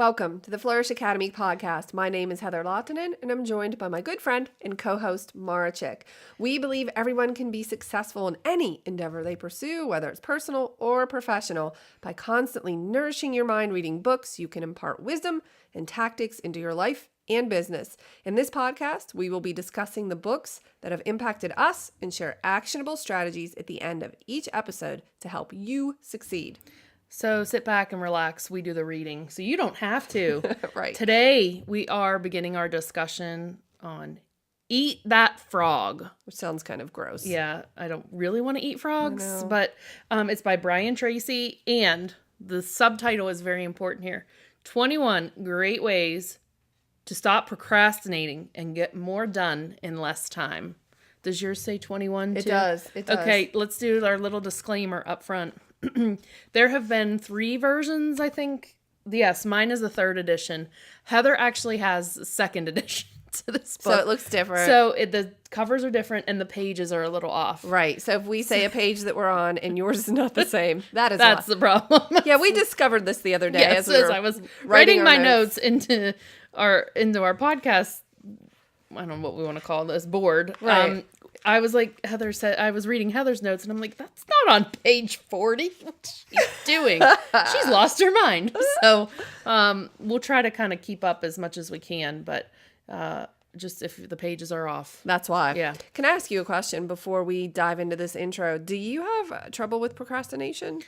Welcome to the Flourish.Academy podcast. My name is Heather Lahtinen, and I'm joined by my good friend and co-host, Mara Chick. We believe everyone can be successful in any endeavor they pursue, whether it's personal or professional. By constantly nourishing your mind, reading books, you can impart wisdom and tactics into your life and business. In this podcast, we will be discussing the books that have impacted us and share actionable strategies at the end of each episode to help you succeed. So sit back and relax. We do the reading, so you don't have to. Right. Today, we are beginning our discussion on Eat That Frog. Which sounds kind of gross. Yeah, I don't really want to eat frogs, but it's by Tracy, and the subtitle is very important here. 21 great ways to stop procrastinating and get more done in less time. Does yours say 21 too? It does. Okay, let's do our little disclaimer up front. There have been 3 versions, I think. Yes, mine is the 3rd edition. Heather actually has the 2nd edition to this book. So it looks different. So the covers are different and the pages are a little off. Right. So if we say a page that we're on and yours is not the same, that's the problem. Yeah, we discovered this the other day Yes, as I was writing my notes into our podcast. I don't know what we want to call this board. Right. I was like, I was reading Heather's notes and I'm like, that's not on page 40. What's she doing? She's lost her mind. So we'll try to kind of keep up as much as we can, but just if the pages are off. That's why. Yeah. Can I ask you a question before we dive into this intro? Do you have trouble with procrastination?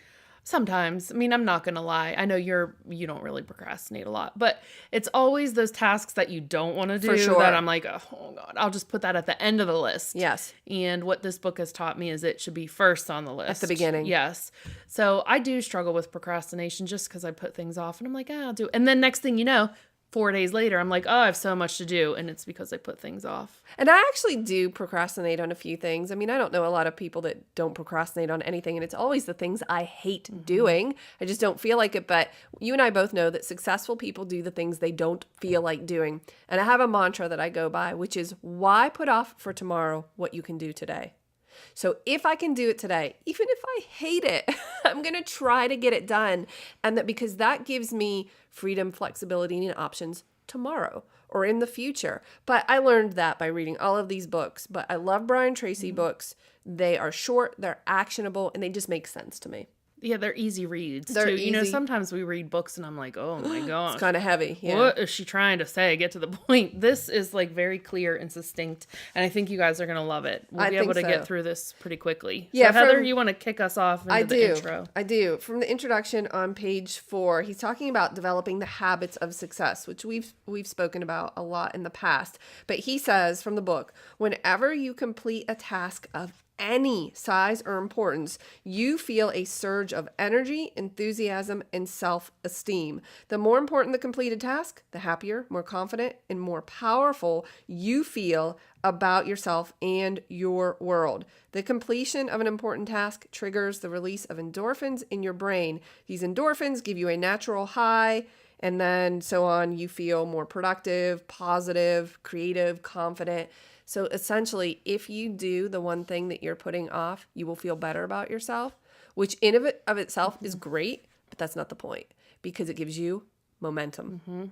Sometimes. I mean, I'm not going to lie. I know you don't really procrastinate a lot, but it's always those tasks that you don't want to do. For sure. That I'm like, oh God, I'll just put that at the end of the list. Yes. And what this book has taught me is it should be first on the list. At the beginning. Yes. So I do struggle with procrastination just because I put things off and I'm like, I'll do it. And then next thing you know, 4 days later, I'm like, I have so much to do. And it's because I put things off. And I actually do procrastinate on a few things. I mean, I don't know a lot of people that don't procrastinate on anything. And it's always the things I hate doing. I just don't feel like it. But you and I both know that successful people do the things they don't feel like doing. And I have a mantra that I go by, which is, why put off for tomorrow what you can do today? So if I can do it today, even if I hate it, I'm going to try to get it done. And because that gives me freedom, flexibility, and options tomorrow or in the future. But I learned that by reading all of these books. But I love Tracy books. They are short, they're actionable, and they just make sense to me. Yeah, they're easy reads They're too. easy. You know, sometimes we read books and I'm like, oh my gosh. It's kind of heavy. Yeah. What is she trying to say? Get to the point. This is like very clear and succinct. And I think you guys are going to love it. We'll be able to get through this pretty quickly. Yeah, so Heather, you want to kick us off into the intro? I do. From the introduction on page 4, he's talking about developing the habits of success, which we've spoken about a lot in the past. But he says from the book, whenever you complete a task of any size or importance, you feel a surge of energy, enthusiasm, and self-esteem. The more important the completed task, the happier, more confident, and more powerful you feel about yourself and your world. The completion of an important task triggers the release of endorphins in your brain. These endorphins give you a natural high, and then so on. You feel more productive, positive, creative, confident. So essentially, if you do the one thing that you're putting off, you will feel better about yourself, which in of itself is great, but that's not the point because it gives you momentum. Mm-hmm.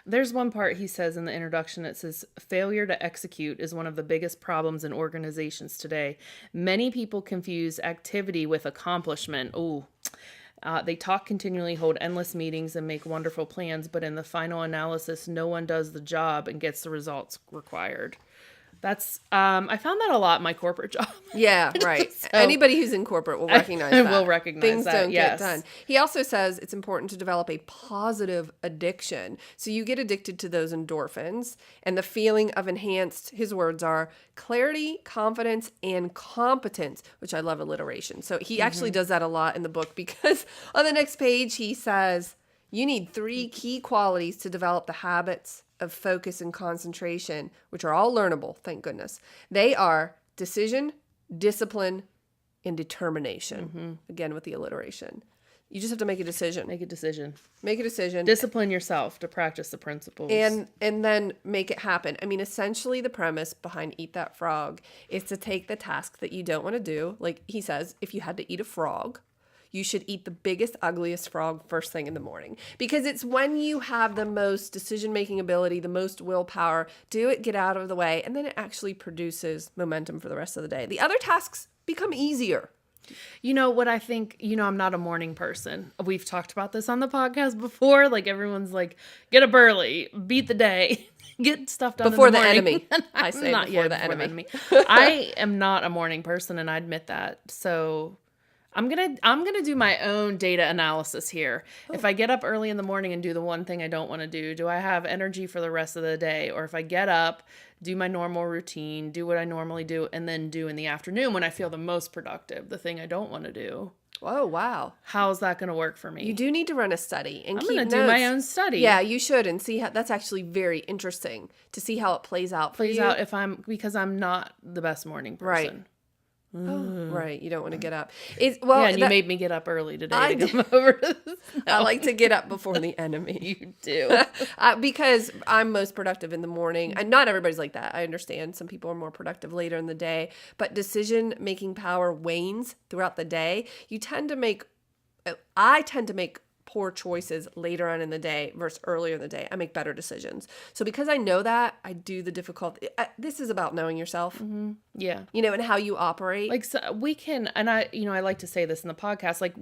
There's one part he says in the introduction. It says, failure to execute is one of the biggest problems in organizations today. Many people confuse activity with accomplishment. They talk continually, hold endless meetings, and make wonderful plans, but in the final analysis, no one does the job and gets the results required. That's I found that a lot in my corporate job. Yeah, right. So, anybody who's in corporate will recognize that. Will recognize Things that, don't yes. get done. He also says it's important to develop a positive addiction. So you get addicted to those endorphins and the feeling of enhanced, his words are, clarity, confidence, and competence, which I love alliteration. So he actually does that a lot in the book because on the next page he says, you need 3 key qualities to develop the habits of focus and concentration, which are all learnable, thank goodness. They are decision, discipline, and determination. Again, with the alliteration. You just have to make a decision. Make a decision. Discipline yourself to practice the principles. And then make it happen. I mean, essentially the premise behind Eat That Frog is to take the task that you don't want to do. Like he says, if you had to eat a frog, you should eat the biggest, ugliest frog first thing in the morning. Because it's when you have the most decision-making ability, the most willpower, do it, get out of the way, and then it actually produces momentum for the rest of the day. The other tasks become easier. You know what I think, I'm not a morning person. We've talked about this on the podcast before. Like everyone's like, get up early, beat the day, get stuff done Before in the the morning. enemy. I say Not before yet, the before enemy. I am not a morning person, and I admit that. So I'm gonna do my own data analysis here. If I get up early in the morning and do the one thing I don't want to do I have energy for the rest of the day? Or if I get up, do my normal routine, do what I normally do, and then do in the afternoon when I feel the most productive, the thing I don't want to do. Oh, wow. How's that going to work for me? You do need to run a study and I'm keep going notes. to do my own study. Yeah, you should, and see how that's actually very interesting to see how it plays out for you. Plays out because I'm not the best morning person. Right. Oh, right. You don't want to get up. And you made me get up early today to come over to this. I like to get up before the enemy. You do. Because I'm most productive in the morning. And not everybody's like that. I understand. Some people are more productive later in the day. But decision-making power wanes throughout the day. I tend to make poor choices later on in the day versus earlier in the day. I make better decisions. So because I know that, I do the difficult. This is about knowing yourself. Mm-hmm. Yeah. And how you operate. Like, so we can, and I like to say this in the podcast, like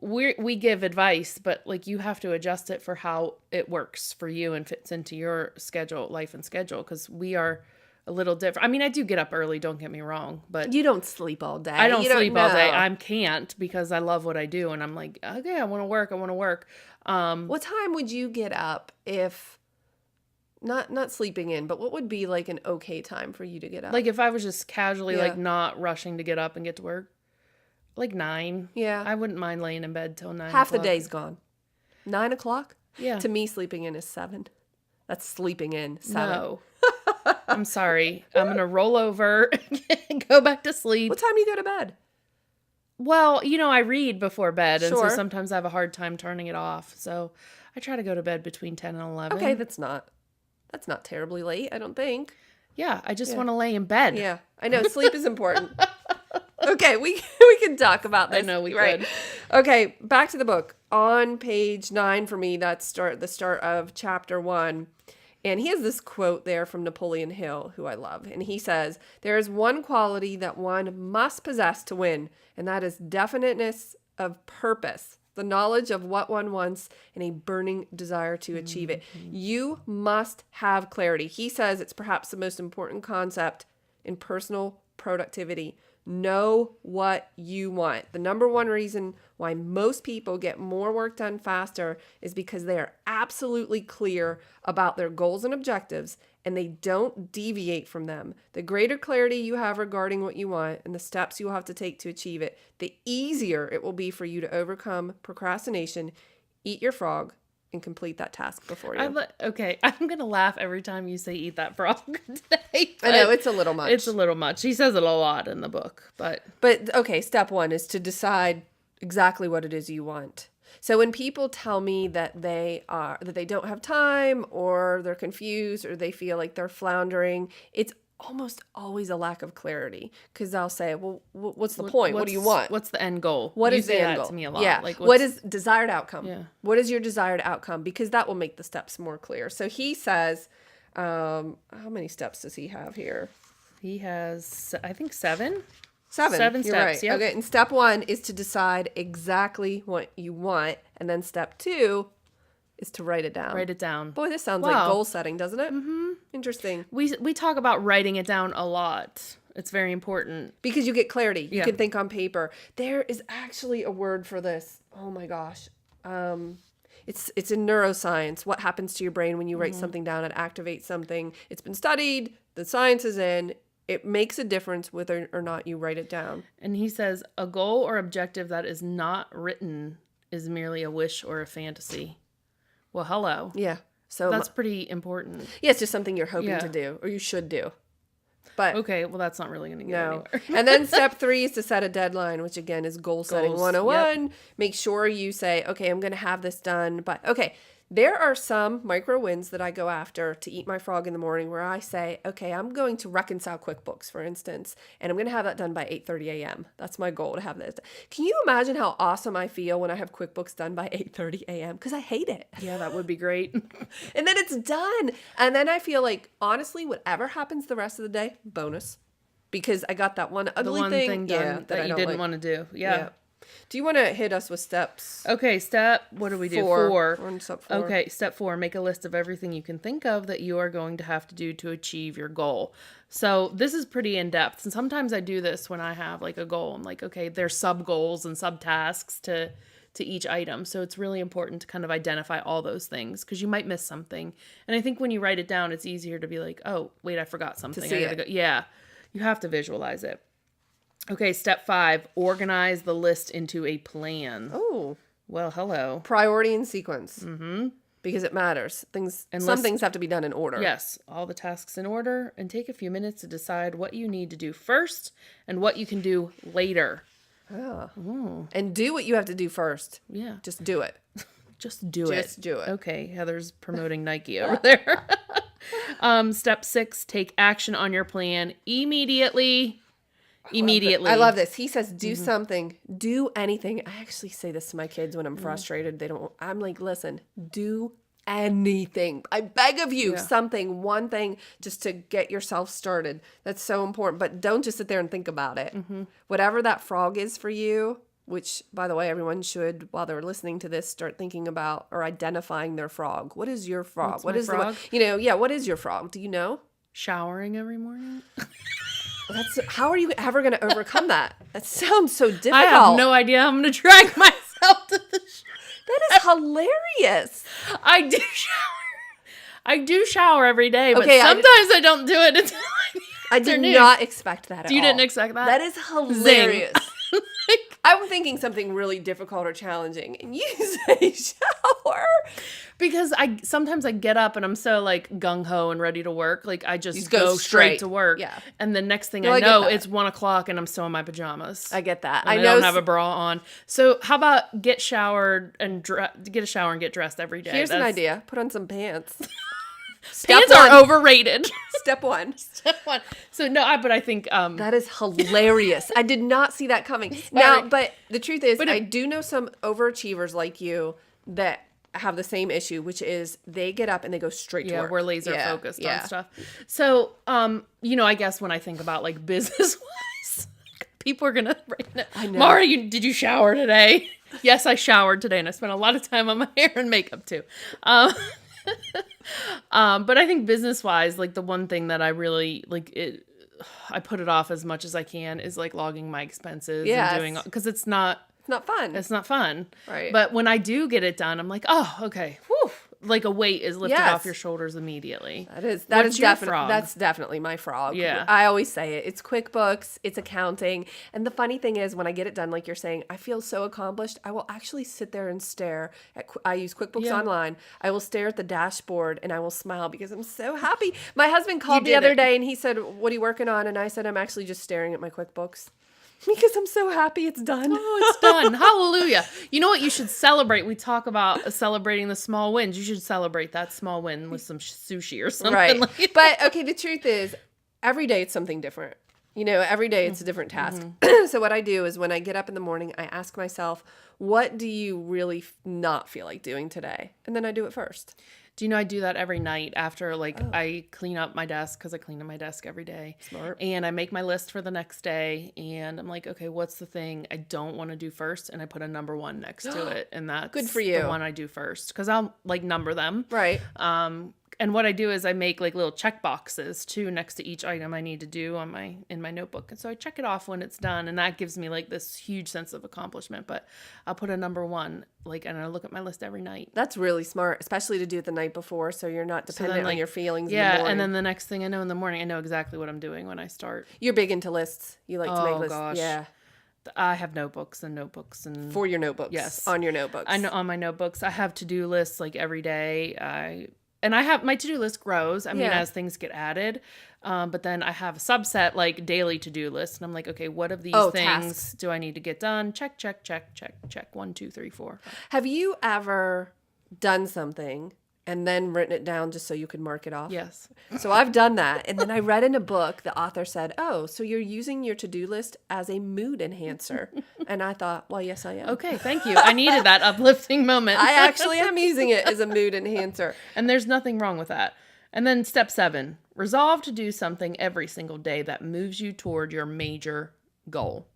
we give advice, but like you have to adjust it for how it works for you and fits into your life and schedule. Cause we are a little different. I mean, I do get up early, don't get me wrong, but you don't sleep all day. I don't sleep all day. I can't because I love what I do. And I'm like, okay, I want to work. What time would you get up if not sleeping in, but what would be like an okay time for you to get up? Like if I was just casually like not rushing to get up and get to work, like 9. Yeah. I wouldn't mind laying in bed till 9. Half the day's gone. 9 o'clock? Yeah. To me, sleeping in is 7. That's sleeping in. 7. No. I'm sorry. I'm going to roll over and go back to sleep. What time do you go to bed? Well, I read before bed, and Sure. so sometimes I have a hard time turning it off. So I try to go to bed between 10 and 11. Okay, that's not terribly late, I don't think. Yeah, I just want to lay in bed. Yeah, I know. Sleep is important. Okay, we can talk about this. I know we could. Okay, back to the book. On page 9 for me, that's the start of chapter 1. And he has this quote there from Napoleon Hill, who I love. And he says, "There is one quality that one must possess to win, and that is definiteness of purpose, the knowledge of what one wants, and a burning desire to achieve it." You must have clarity. He says it's perhaps the most important concept in personal productivity. Know what you want. The number one reason why most people get more work done faster is because they are absolutely clear about their goals and objectives, and they don't deviate from them. The greater clarity you have regarding what you want and the steps you will have to take to achieve it, the easier it will be for you to overcome procrastination, eat your frog, and complete that task before you. Okay, I'm going to laugh every time you say eat that frog today. I know, it's a little much. It's a little much. He says it a lot in the book, but okay, step 1 is to decide exactly what it is you want. So when people tell me that they don't have time, or they're confused, or they feel like they're floundering, it's almost always a lack of clarity, because I'll say, well, what's the point? What do you want? What's the end goal? What you is say the end that goal? To me a lot. Yeah. Like, what is desired outcome? Yeah. What is your desired outcome? Because that will make the steps more clear. So he says, how many steps does he have here? He has, I think, 7. 7 You're steps. Right. Yep. Okay. And step 1 is to decide exactly what you want, and then step 2 is to write it down. Write it down. Boy, this sounds like goal setting, doesn't it? Mm-hmm. Interesting. We talk about writing it down a lot. It's very important. Because you get clarity. You Yeah. can think on paper. There is actually a word for this. Oh my gosh. It's in neuroscience. What happens to your brain when you write something down? It activates something. It's been studied. The science is in. It makes a difference whether or not you write it down. And he says, a goal or objective that is not written is merely a wish or a fantasy. Well, hello. Yeah. So That's pretty important. yeah, it's just something you're hoping Yeah. to do, or you should do. But Okay, well, that's not really going to get no. anywhere. And then step 3 is to set a deadline, which again is goal setting Goals, 101. Make sure you say, okay, I'm going to have this done. But okay, There are some micro wins that I go after to eat my frog in the morning where I say, okay, I'm going to reconcile QuickBooks, for instance, and I'm going to have that done by 8:30 a.m. That's my goal, to have that done. Can you imagine how awesome I feel when I have QuickBooks done by 8:30 a.m.? Because I hate it. Yeah, that would be great. And then it's done. And then I feel like, honestly, whatever happens the rest of the day, bonus. Because I got that one ugly The one thing done that I you don't didn't like. want to do. Yeah. Do you want to hit us with steps? Okay, what do we do? 4. 4. We're on step 4. Okay, step 4, make a list of everything you can think of that you are going to have to do to achieve your goal. So this is pretty in-depth, and sometimes I do this when I have like a goal. I'm like, okay, there's sub-goals and sub-tasks to each item. So it's really important to kind of identify all those things because you might miss something. And I think when you write it down, it's easier to be like, oh, wait, I forgot something. see it. Yeah, you have to visualize it. Okay, step 5, organize the list into a plan. Oh. Well, hello. Priority and sequence. Mm-hmm. Because it matters. Some things have to be done in order. Yes, all the tasks in order, and take a few minutes to decide what you need to do first and what you can do later. Oh. And do what you have to do first. Yeah. Just do it. Just do it. Just do it. Okay, Heather's promoting Nike over there. Step 6, take action on your plan immediately. Immediately. I love this. He says, do something, do anything. I actually say this to my kids when I'm frustrated. I'm like, listen, do anything. I beg of you, something, one thing, just to get yourself started. That's so important. But don't just sit there and think about it. Whatever that frog is for you, which, by the way, everyone should, while they're listening to this, start thinking about or identifying their frog. What is your frog? What's my frog? What is your frog? Do you know? Showering every morning. How are you ever going to overcome that? That sounds so difficult. I have no idea. I'm going to drag myself to the That is hilarious. I do shower every day, but Okay, sometimes I don't do it until I did not expect that at all. You didn't expect that? That is hilarious. I'm thinking something really difficult or challenging, and you say shower. Because sometimes I get up and I'm so like gung ho and ready to work. Like I just go go straight straight to work. Yeah. And the next thing No, I I get know, that. it's 1:00 and I'm still in my pajamas. I get that. And I don't have a bra on. So how about get showered and get a shower and get dressed every day? Here's an idea. Put on some pants. Pants are overrated. Step 1. Step 1. So no, but I think That is hilarious. I did not see that coming. Now, but the truth is, I do know some overachievers like you that have the same issue, which is they get up and they go straight to work. we're laser focused on stuff. So, I guess when I think about like business wise, people are gonna write it. I know. Mara, did you shower today? Yes, I showered today, and I spent a lot of time on my hair and makeup too. But I think business wise, like the one thing that I really I put it off as much as I can is like logging my expenses and doing, because it's not fun. It's not fun. Right. But when I do get it done, I'm like, oh, okay. Whew. Like a weight is lifted off your shoulders immediately. That's definitely my frog. Yeah. I always say it. It's QuickBooks, it's accounting. And the funny thing is when I get it done, like you're saying, I feel so accomplished. I will actually sit there and stare at, I use QuickBooks Online. I will stare at the dashboard and I will smile because I'm so happy. My husband called the other day and he said, what are you working on? And I said, I'm actually just staring at my QuickBooks. Because I'm so happy it's done. Oh, it's done. Hallelujah. You know what you should celebrate? We talk about celebrating the small wins. You should celebrate that small win with some sushi or something. Right. Like that. But, okay, the truth is, every day it's something different. Every day it's a different task. So what I do is when I get up in the morning, I ask myself, what do you really not feel like doing today? And then I do it first. Do you know I do that every night after I clean up my desk, because I clean up my desk every day. Smart. And I make my list for the next day and I'm like, okay, what's the thing I don't want to do first? And I put a number 1 next to it, and that's good for you. The one I do first, because I'll like number them. Right. And what I do is I make like little check boxes too next to each item I need to do in my notebook. And so I check it off when it's done, and that gives me like this huge sense of accomplishment. But I'll put a number 1, and I look at my list every night. That's really smart, especially to do it the night before, so you're not dependent on your feelings in the Yeah, morning. and then the next thing I know in the morning, I know exactly what I'm doing when I start. You're big into lists. You like to make lists. Gosh. Yeah. I have notebooks and For your notebooks. Yes. On your notebooks. I know on my notebooks. I have to-do lists like every day. And I have my to-do list grows. I mean, as things get added. But then I have a subset like daily to-do list, and I'm like, okay, what of these things tasks. do I need to get done? Check, check, check, check, check. 1, 2, 3, 4. Have you ever done something and then written it down just so you could mark it off? Yes. So I've done that. And then I read in a book, the author said, oh, so you're using your to-do list as a mood enhancer. And I thought, well, yes, I am. Okay, thank you. I needed that uplifting moment. I actually am using it as a mood enhancer. And there's nothing wrong with that. And then step 7, resolve to do something every single day that moves you toward your major goal.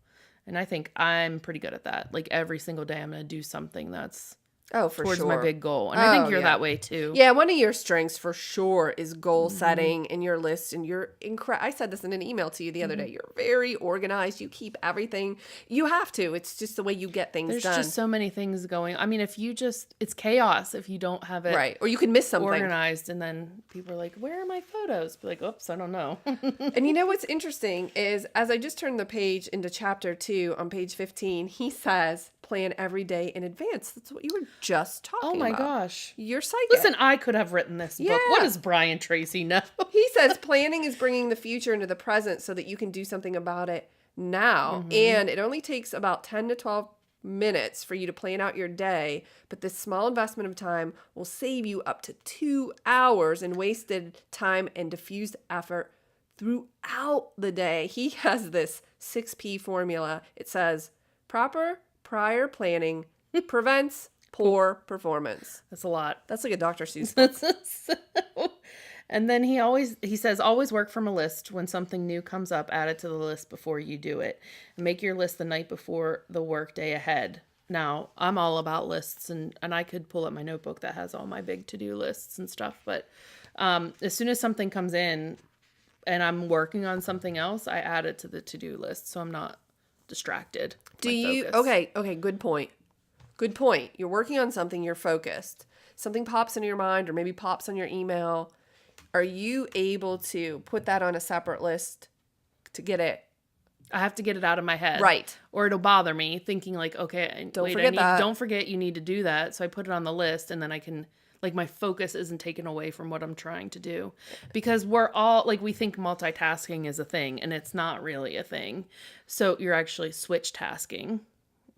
And I think I'm pretty good at that. Like every single day I'm going to do something that's towards my big goal. And I think you're that way too. Yeah, one of your strengths for sure is goal setting in your list. And you're I said this in an email to you the other day. You're very organized. You keep everything. You have to. It's just the way you get things done. There's just so many things going. I mean, if you just, it's chaos if you don't have it right. Or you can miss something. Organized. And then people are like, where are my photos? Be like, oops, I don't know. And you know what's interesting is as I just turned the page into chapter 2 on page 15, he says, plan every day in advance. That's what you were just talking about. Oh my gosh. You're psychic. Listen, I could have written this book. Yeah. What does Brian Tracy know? He says planning is bringing the future into the present so that you can do something about it now. And it only takes about 10 to 12 minutes for you to plan out your day. But this small investment of time will save you up to 2 hours in wasted time and diffused effort throughout the day. He has this 6P formula. It says proper prior planning prevents poor performance. That's a lot. That's like a Dr. Seuss book. And then he says, always work from a list. When something new comes up, add it to the list before you do it. Make your list the night before the work day ahead. Now, I'm all about lists, and I could pull up my notebook that has all my big to-do lists and stuff. But as soon as something comes in and I'm working on something else, I add it to the to-do list so I'm not distracted. Okay, good point. Good point. You're working on something, you're focused. Something pops into your mind or maybe pops on your email. Are you able to put that on a separate list to get it? I have to get it out of my head. Right. Or it'll bother me thinking like, okay, don't forget you need to do that. So I put it on the list and then I can, like, my focus isn't taken away from what I'm trying to do. Because we're all, like, we think multitasking is a thing and it's not really a thing. So you're actually switch tasking.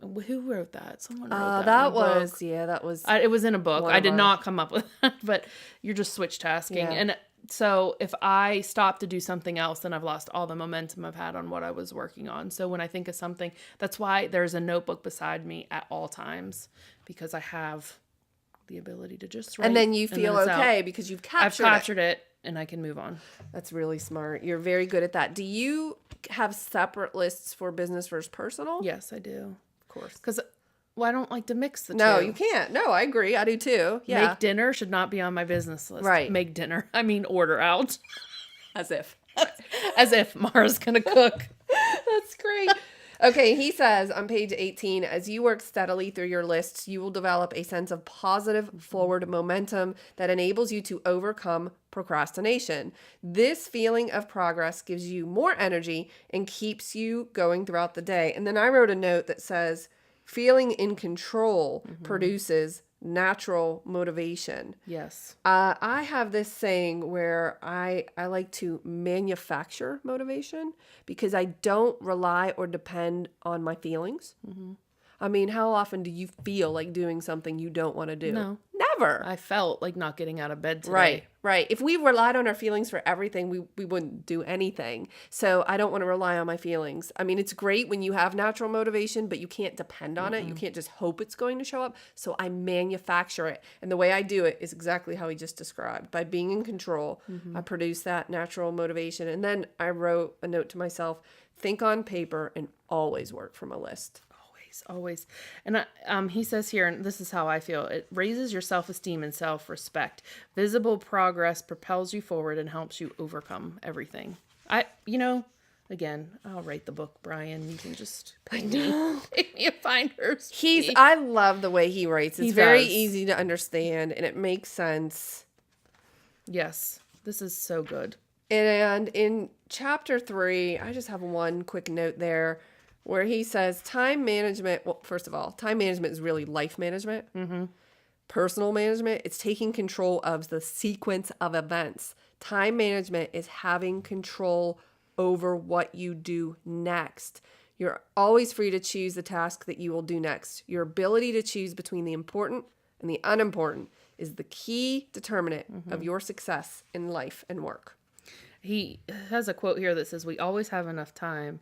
Who wrote that? Someone wrote that. That was. It was in a book. I did not come up with that, but you're just switch tasking. Yeah. And so if I stop to do something else, then I've lost all the momentum I've had on what I was working on. So when I think of something, that's why there's a notebook beside me at all times, because I have the ability to just write. And then you feel okay because I've captured it and I can move on. That's really smart. You're very good at that. Do you have separate lists for business versus personal? Yes, I do. Course. Because I don't like to mix the two. No, you can't. No, I agree. I do too. Yeah. Make dinner should not be on my business list. Right. Make dinner. I mean, order out. As if. As if Mara's going to cook. That's great. Okay, he says on page 18, as you work steadily through your lists, you will develop a sense of positive forward momentum that enables you to overcome procrastination. This feeling of progress gives you more energy and keeps you going throughout the day. And then I wrote a note that says, feeling in control produces natural motivation. Yes. I have this saying where I like to manufacture motivation because I don't rely or depend on my feelings. I mean, how often do you feel like doing something you don't want to do? No. Never. I felt like not getting out of bed today. Right. If we relied on our feelings for everything, we wouldn't do anything. So I don't want to rely on my feelings. I mean, it's great when you have natural motivation, but you can't depend on it. You can't just hope it's going to show up. So I manufacture it. And the way I do it is exactly how he just described. By being in control, I produce that natural motivation. And then I wrote a note to myself, think on paper and always work from a list. Always. And he says here, and this is how I feel, it raises your self-esteem and self-respect. Visible progress propels you forward and helps you overcome everything. Again, I'll write the book, Brian. You can just pay me a finder's fee. I love the way he writes. It's very easy to understand and it makes sense. Yes, this is so good. And in chapter 3, I just have one quick note there, where he says time management, well, first of all, time management is really life management. Personal management, it's taking control of the sequence of events. Time management is having control over what you do next. You're always free to choose the task that you will do next. Your ability to choose between the important and the unimportant is the key determinant of your success in life and work. He has a quote here that says, we always have enough time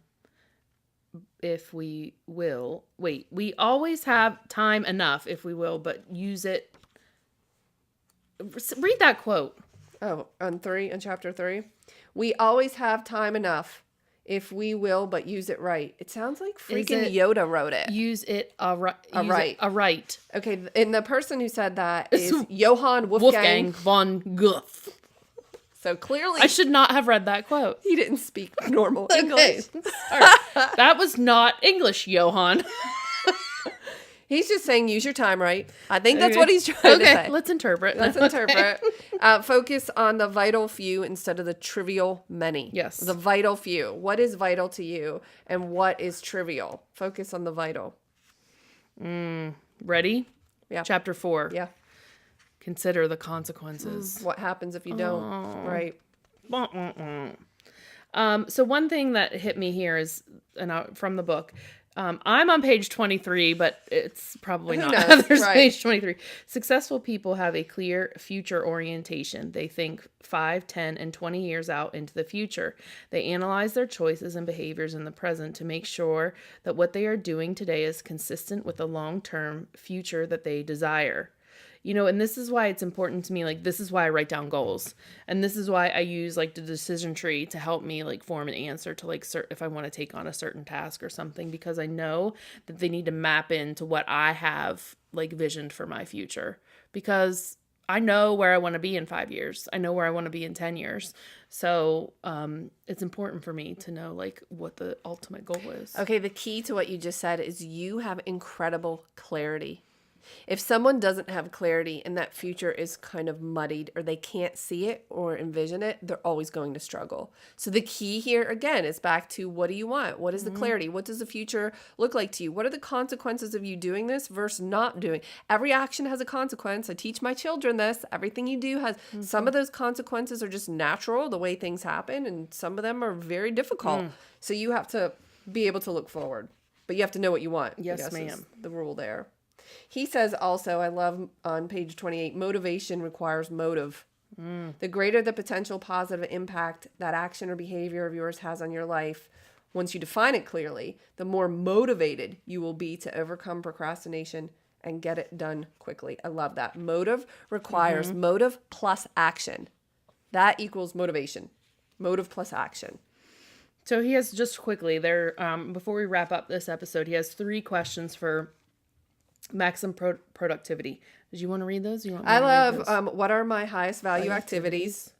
if we will. Wait, we always have time enough if we will, but use it. Read that quote. Oh, on chapter 3. We always have time enough if we will, but use it right. It sounds like freaking Yoda wrote it. Use it right. Right. Okay, and the person who said that is Johann Wolfgang von Goethe. So clearly, I should not have read that quote. He didn't speak normal English. That was not English, Johann. He's just saying use your time right. I think that's what he's trying to say. Okay, let's interpret. Focus on the vital few instead of the trivial many. Yes. The vital few. What is vital to you and what is trivial? Focus on the vital. Ready? Yeah. Chapter 4. Yeah. Consider the consequences. What happens if you don't? Right. So one thing that hit me here is, from the book, I'm on page 23, but it's probably not. There's page 23. Successful people have a clear future orientation. They think 5, 10, and 20 years out into the future. They analyze their choices and behaviors in the present to make sure that what they are doing today is consistent with the long-term future that they desire. You know, and this is why it's important to me, like, this is why I write down goals. And this is why I use, like, the decision tree to help me, like, form an answer to, like, if I want to take on a certain task or something, because I know that they need to map into what I have, like, visioned for my future. Because I know where I want to be in 5 years. I know where I want to be in 10 years. So it's important for me to know, like, what the ultimate goal is. Okay, the key to what you just said is you have incredible clarity. If someone doesn't have clarity and that future is kind of muddied or they can't see it or envision it, they're always going to struggle. So the key here, again, is back to what do you want? What is the clarity? What does the future look like to you? What are the consequences of you doing this versus not doing? Every action has a consequence. I teach my children this. Everything you do has, some of those consequences are just natural, the way things happen, and some of them are very difficult. So you have to be able to look forward, but you have to know what you want. Yes, ma'am. The rule there. He says also, I love on page 28, motivation requires motive. The greater the potential positive impact that action or behavior of yours has on your life, once you define it clearly, the more motivated you will be to overcome procrastination and get it done quickly. I love that. Motive requires motive plus action. That equals motivation. Motive plus action. So he has, just quickly there, before we wrap up this episode, he has 3 questions for maximum productivity. Did you want to read those? I love what are my highest value activities?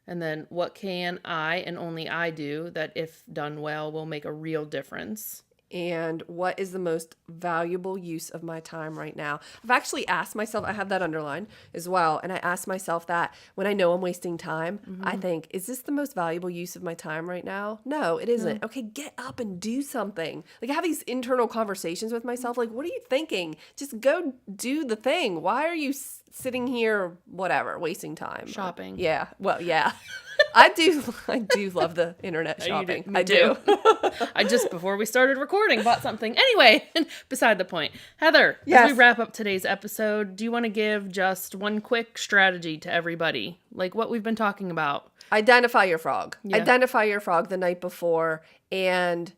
And then what can I and only I do that, if done well, will make a real difference? And what is the most valuable use of my time right now? I've actually asked myself, I have that underlined as well. And I asked myself that when I know I'm wasting time, I think, is this the most valuable use of my time right now? No, it isn't. Okay, get up and do something. Like, I have these internal conversations with myself. Like, what are you thinking? Just go do the thing. Why are you sitting here, whatever, wasting time? Shopping. Yeah. Well, yeah. I do love the internet shopping. I do. I just, before we started recording, bought something. Anyway, beside the point. Heather, as we wrap up today's episode, do you want to give just one quick strategy to everybody? Like what we've been talking about. Identify your frog. Yeah. Identify your frog the night before and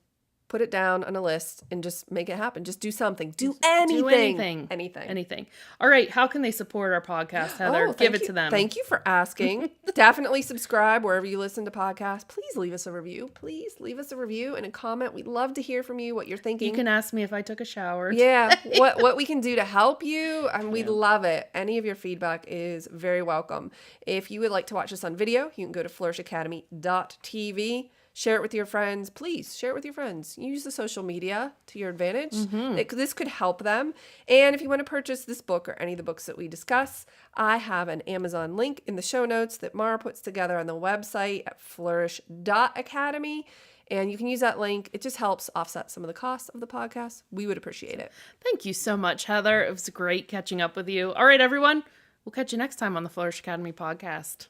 put it down on a list and just make it happen. Just do something. Do anything. Anything. All right. How can they support our podcast, Heather? Give it to them. Thank you for asking. Definitely subscribe wherever you listen to podcasts. Please leave us a review. Please leave us a review and a comment. We'd love to hear from you, what you're thinking. You can ask me if I took a shower. Yeah. what we can do to help you. And we'd love it. Any of your feedback is very welcome. If you would like to watch us on video, you can go to Flourish.Academy.tv. Share it with your friends. Please share it with your friends. Use the social media to your advantage. This could help them. And if you want to purchase this book or any of the books that we discuss, I have an Amazon link in the show notes that Mara puts together on the website at Flourish.Academy. And you can use that link. It just helps offset some of the costs of the podcast. We would appreciate it. Thank you so much, Heather. It was great catching up with you. All right, everyone. We'll catch you next time on the Flourish Academy podcast.